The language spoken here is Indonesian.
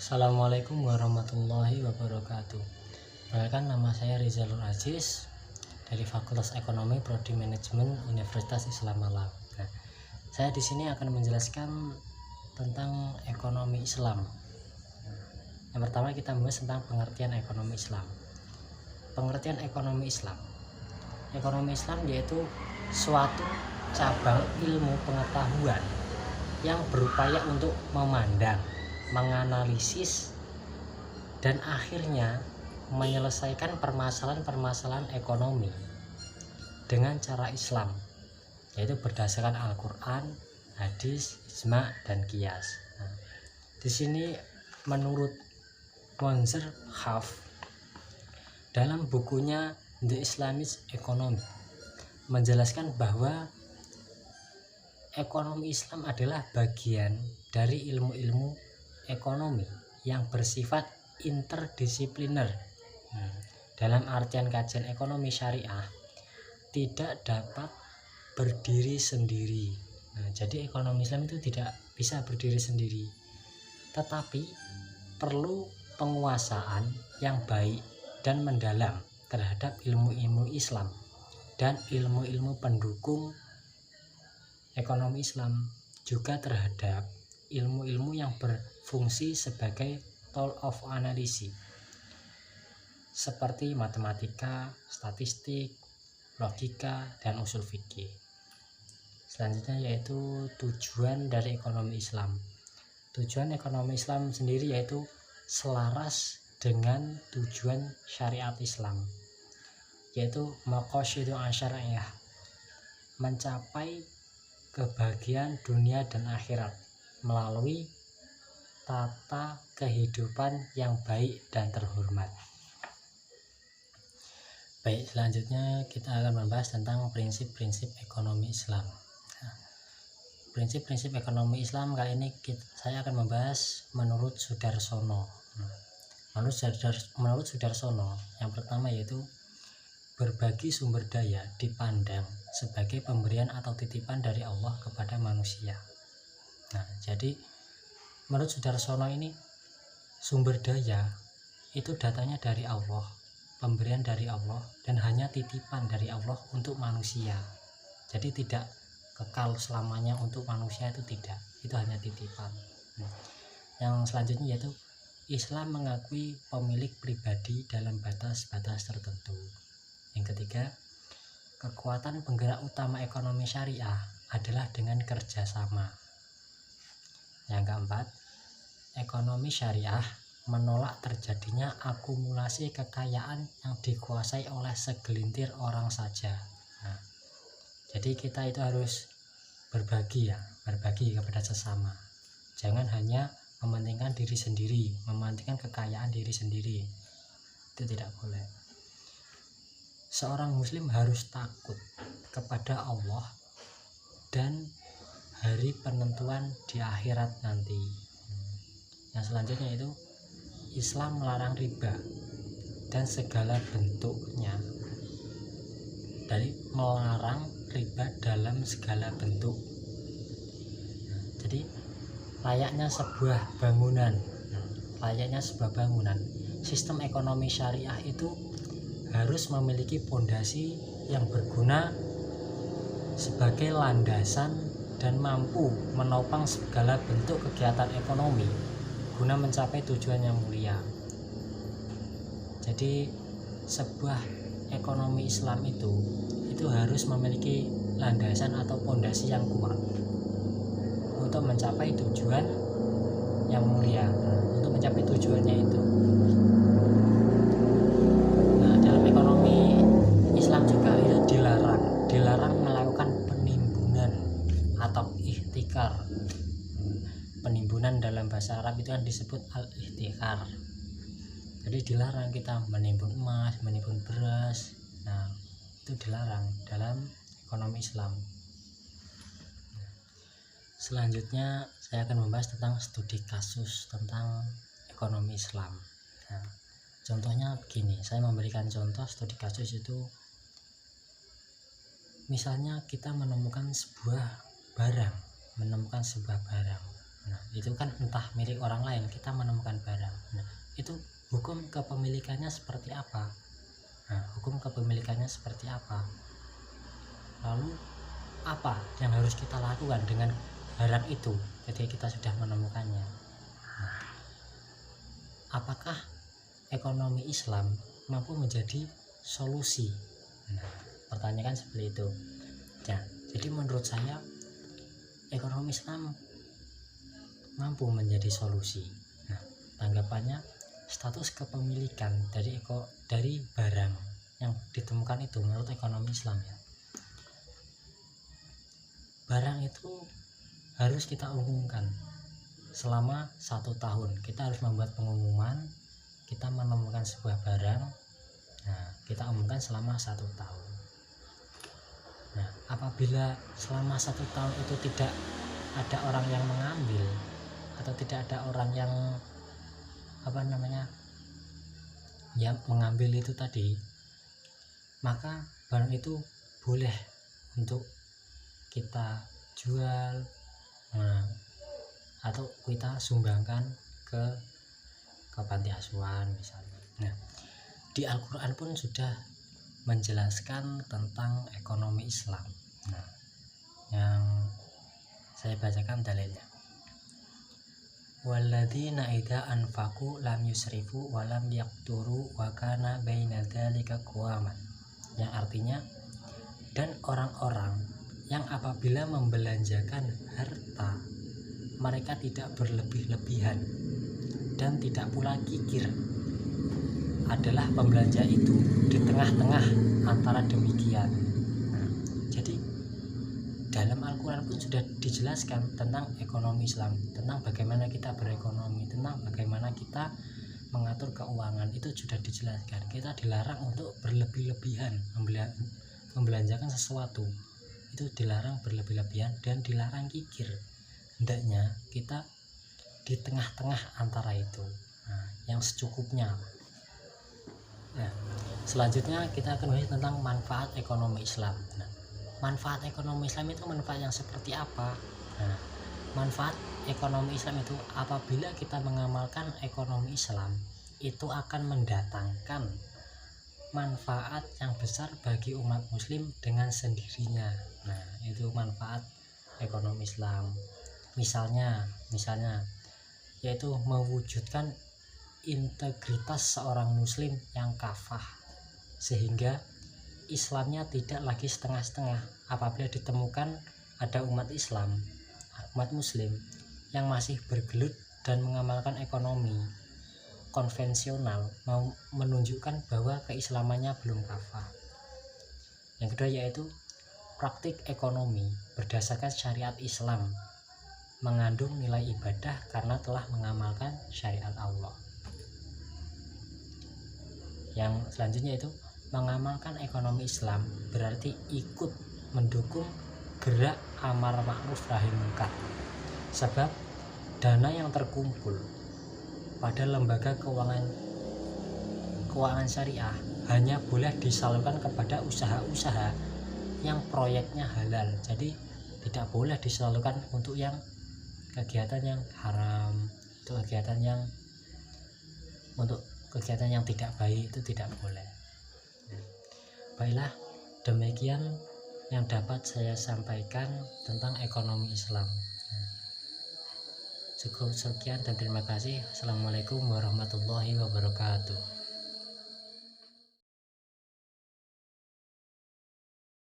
Assalamualaikum warahmatullahi wabarakatuh. Perkenalkan, nama saya Rizalul Aziz dari Fakultas Ekonomi Prodi Manajemen Universitas Islam Malang. Nah, saya di sini akan menjelaskan tentang ekonomi Islam. Yang pertama kita membahas tentang pengertian ekonomi Islam. Pengertian ekonomi Islam. Ekonomi Islam yaitu suatu cabang ilmu pengetahuan yang berupaya untuk memandang, menganalisis, dan akhirnya menyelesaikan permasalahan-permasalahan ekonomi dengan cara Islam, yaitu berdasarkan Al-Quran, hadis, ijma, dan qiyas. Nah, di sini menurut Monzer Haf dalam bukunya The Islamic Economy menjelaskan bahwa ekonomi Islam adalah bagian dari ilmu-ilmu ekonomi yang bersifat interdisipliner. Dalam artian kajian ekonomi syariah tidak dapat berdiri sendiri. Jadi ekonomi Islam itu tidak bisa berdiri sendiri, tetapi perlu penguasaan yang baik dan mendalam terhadap ilmu-ilmu Islam dan ilmu-ilmu pendukung ekonomi Islam, juga terhadap ilmu-ilmu yang berfungsi sebagai tool of analysis seperti matematika, statistik, logika, dan usul fikih. Selanjutnya yaitu tujuan dari ekonomi Islam. Tujuan ekonomi Islam sendiri yaitu selaras dengan tujuan syariat Islam, yaitu maqasidul syariah, mencapai kebahagiaan dunia dan akhirat melalui tata kehidupan yang baik dan terhormat. Baik, selanjutnya kita akan membahas tentang prinsip-prinsip ekonomi Islam. Prinsip-prinsip ekonomi Islam kali ini saya akan membahas menurut Sudarsono. Menurut Sudarsono, yang pertama yaitu berbagi sumber daya dipandang sebagai pemberian atau titipan dari Allah kepada manusia. Nah, jadi menurut Sudarsono ini sumber daya itu datanya dari Allah, pemberian dari Allah, dan hanya titipan dari Allah untuk manusia. Jadi tidak kekal selamanya untuk manusia, itu tidak, itu hanya titipan. Yang selanjutnya yaitu Islam mengakui pemilik pribadi dalam batas-batas tertentu. Yang ketiga, kekuatan penggerak utama ekonomi syariah adalah dengan kerjasama. Yang keempat, ekonomi syariah menolak terjadinya akumulasi kekayaan yang dikuasai oleh segelintir orang saja. Nah, jadi kita itu harus berbagi kepada sesama. Jangan hanya mementingkan diri sendiri, mementingkan kekayaan diri sendiri. Itu tidak boleh. Seorang muslim harus takut kepada Allah dan hari penentuan di akhirat nanti. Yang selanjutnya itu Islam melarang riba dan segala bentuknya. Dari melarang riba dalam segala bentuk. Jadi layaknya sebuah bangunan, sistem ekonomi syariah itu harus memiliki fondasi yang berguna sebagai landasan dan mampu menopang segala bentuk kegiatan ekonomi guna mencapai tujuan yang mulia. Jadi sebuah ekonomi Islam itu harus memiliki landasan atau fondasi yang kuat untuk mencapai tujuan yang mulia, untuk mencapai tujuannya itu. Nah, dalam ekonomi Islam juga itu dilarang melakukan penimbunan atau ihtikar. Penimbunan dalam bahasa Arab itu kan disebut al-ihtikar. Jadi dilarang kita menimbun emas, menimbun beras. Nah, itu dilarang dalam ekonomi Islam. Selanjutnya saya akan membahas tentang studi kasus tentang ekonomi Islam. Nah, contohnya begini, saya memberikan contoh studi kasus itu. Misalnya kita menemukan sebuah barang. Nah, itu kan entah milik orang lain, kita menemukan barang. Nah, itu hukum kepemilikannya seperti apa? Nah, hukum kepemilikannya seperti apa? Lalu apa yang harus kita lakukan dengan barang itu ketika kita sudah menemukannya? Nah, apakah ekonomi Islam mampu menjadi solusi? Nah, pertanyaan seperti itu. Nah, jadi menurut saya ekonomi Islam mampu menjadi solusi. Nah, tanggapannya status kepemilikan dari barang yang ditemukan itu menurut ekonomi Islam ya. Barang itu harus kita umumkan selama 1 tahun. Kita harus membuat pengumuman, kita menemukan sebuah barang, nah kita umumkan selama 1 tahun. Nah, apabila selama 1 tahun itu tidak ada orang yang mengambil atau tidak ada orang yang yang mengambil itu tadi, maka barang itu boleh untuk kita jual, atau kita sumbangkan ke panti asuhan misalnya. Nah, di Al-Quran pun sudah menjelaskan tentang ekonomi Islam. Nah, yang saya bacakan dalilnya. Walladzina idza anfaqu lam yusrifu wa lam yaqturu wa kana baina dzalika qawaman. Yang artinya, dan orang-orang yang apabila membelanjakan harta, mereka tidak berlebih-lebihan dan tidak pula kikir, adalah pembelanja itu di tengah-tengah antara demikian. Nah, jadi dalam Al-Quran pun sudah dijelaskan tentang ekonomi Islam, tentang bagaimana kita berekonomi, tentang bagaimana kita mengatur keuangan. Itu sudah dijelaskan. Kita dilarang untuk berlebih-lebihan membelanjakan sesuatu, itu dilarang berlebih-lebihan dan dilarang kikir. Hendaknya kita di tengah-tengah antara itu, yang secukupnya. Nah, selanjutnya kita akan bahas tentang manfaat ekonomi Islam. Nah, manfaat ekonomi Islam itu manfaat yang seperti apa? Nah, manfaat ekonomi Islam itu apabila kita mengamalkan ekonomi Islam, itu akan mendatangkan manfaat yang besar bagi umat muslim dengan sendirinya. Nah, itu manfaat ekonomi Islam. Misalnya yaitu mewujudkan integritas seorang muslim yang kafah, sehingga Islamnya tidak lagi setengah-setengah. Apabila ditemukan ada umat muslim yang masih bergelut dan mengamalkan ekonomi konvensional, mau menunjukkan bahwa keislamannya belum kafah. Yang kedua yaitu praktik ekonomi berdasarkan syariat Islam, mengandung nilai ibadah karena telah mengamalkan syariat Allah. Yang selanjutnya itu mengamalkan ekonomi Islam berarti ikut mendukung gerak amar ma'ruf nahi munkar, sebab dana yang terkumpul pada lembaga keuangan syariah hanya boleh disalurkan kepada usaha-usaha yang proyeknya halal. Jadi tidak boleh disalurkan untuk yang kegiatan yang haram, untuk kegiatan yang tidak baik, itu tidak boleh. Baiklah, demikian yang dapat saya sampaikan tentang ekonomi Islam. Cukup sekian dan terima kasih. Assalamualaikum warahmatullahi wabarakatuh.